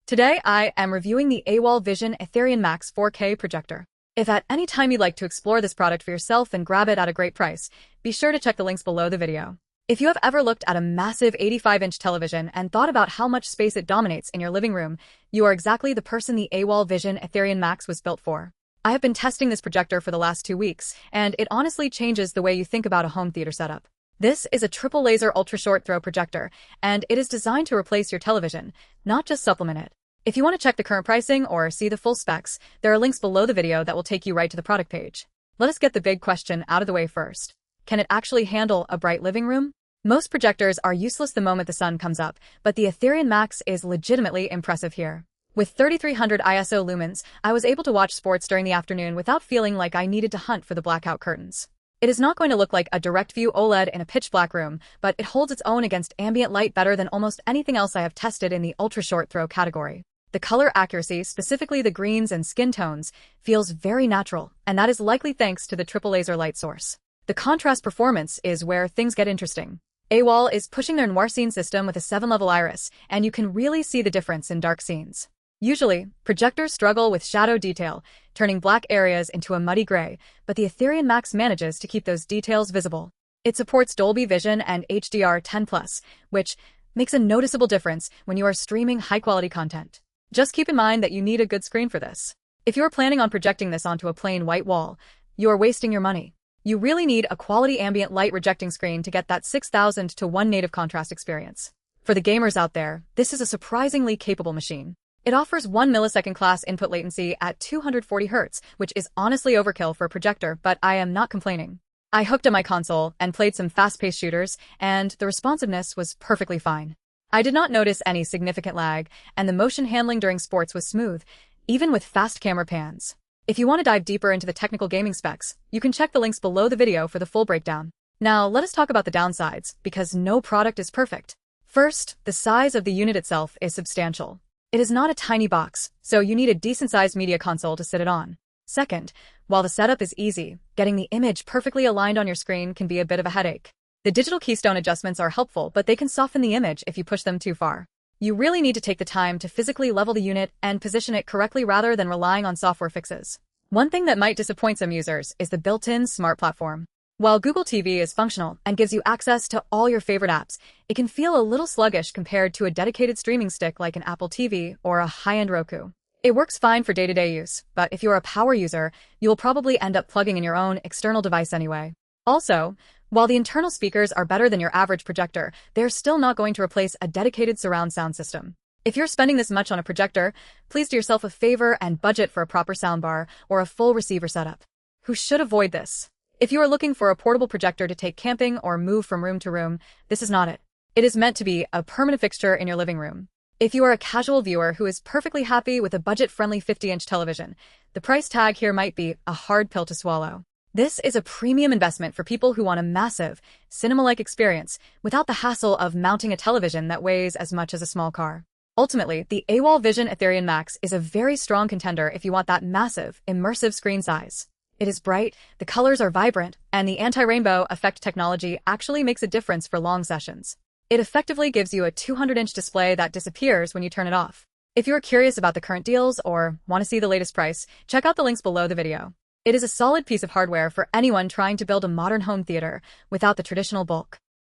Today I am reviewing the AWOL VISION Aetherion Max 4K projector. If at any time you'd like to explore this product for yourself and grab it at a great price, be sure to check the links below the video. If you have ever looked at a massive 85-inch television and thought about how much space it dominates in your living room, you are exactly the person the AWOL VISION Aetherion Max was built for. I have been testing this projector for the last 2 weeks, and it honestly changes the way you think about a home theater setup. This is a triple laser ultra-short throw projector, and it is designed to replace your television, not just supplement it. If you want to check the current pricing or see the full specs, there are links below the video that will take you right to the product page. Let us get the big question out of the way first. Can it actually handle a bright living room? Most projectors are useless the moment the sun comes up, but the Aetherion Max is legitimately impressive here. With 3300 ISO Lumens, I was able to watch sports during the afternoon without feeling like I needed to hunt for the blackout curtains. It is not going to look like a direct view OLED in a pitch black room, but it holds its own against ambient light better than almost anything else I have tested in the ultra-short throw category. The color accuracy, specifically the greens and skin tones, feels very natural, and that is likely thanks to the triple laser light source. The contrast performance is where things get interesting. AWOL is pushing their Noirscene system with a 7-level iris, and you can really see the difference in dark scenes. Usually, projectors struggle with shadow detail, turning black areas into a muddy gray, but the Aetherion Max manages to keep those details visible. It supports Dolby Vision and HDR10+, which makes a noticeable difference when you are streaming high-quality content. Just keep in mind that you need a good screen for this. If you are planning on projecting this onto a plain white wall, you are wasting your money. You really need a quality ambient light rejecting screen to get that 6000 to 1 native contrast experience. For the gamers out there, this is a surprisingly capable machine. It offers 1 millisecond class input latency at 240 Hz, which is honestly overkill for a projector, but I am not complaining. I hooked up my console and played some fast-paced shooters, and the responsiveness was perfectly fine. I did not notice any significant lag, and the motion handling during sports was smooth, even with fast camera pans. If you want to dive deeper into the technical gaming specs, you can check the links below the video for the full breakdown. Now, let us talk about the downsides, because no product is perfect. First, the size of the unit itself is substantial. It is not a tiny box, so you need a decent-sized media console to sit it on. Second, while the setup is easy, getting the image perfectly aligned on your screen can be a bit of a headache. The digital keystone adjustments are helpful, but they can soften the image if you push them too far. You really need to take the time to physically level the unit and position it correctly rather than relying on software fixes. One thing that might disappoint some users is the built-in smart platform. While Google TV is functional and gives you access to all your favorite apps, it can feel a little sluggish compared to a dedicated streaming stick like an Apple TV or a high-end Roku. It works fine for day-to-day use, but if you're a power user, you'll probably end up plugging in your own external device anyway. Also, while the internal speakers are better than your average projector, they're still not going to replace a dedicated surround sound system. If you're spending this much on a projector, please do yourself a favor and budget for a proper soundbar or a full receiver setup. Who should avoid this? If you are looking for a portable projector to take camping or move from room to room, this is not it. It is meant to be a permanent fixture in your living room. If you are a casual viewer who is perfectly happy with a budget-friendly 50-inch television, the price tag here might be a hard pill to swallow. This is a premium investment for people who want a massive, cinema-like experience without the hassle of mounting a television that weighs as much as a small car. Ultimately, the AWOL VISION Aetherion Max is a very strong contender if you want that massive, immersive screen size. It is bright, the colors are vibrant, and the anti-rainbow effect technology actually makes a difference for long sessions. It effectively gives you a 200-inch display that disappears when you turn it off. If you're curious about the current deals or want to see the latest price, check out the links below the video. It is a solid piece of hardware for anyone trying to build a modern home theater without the traditional bulk.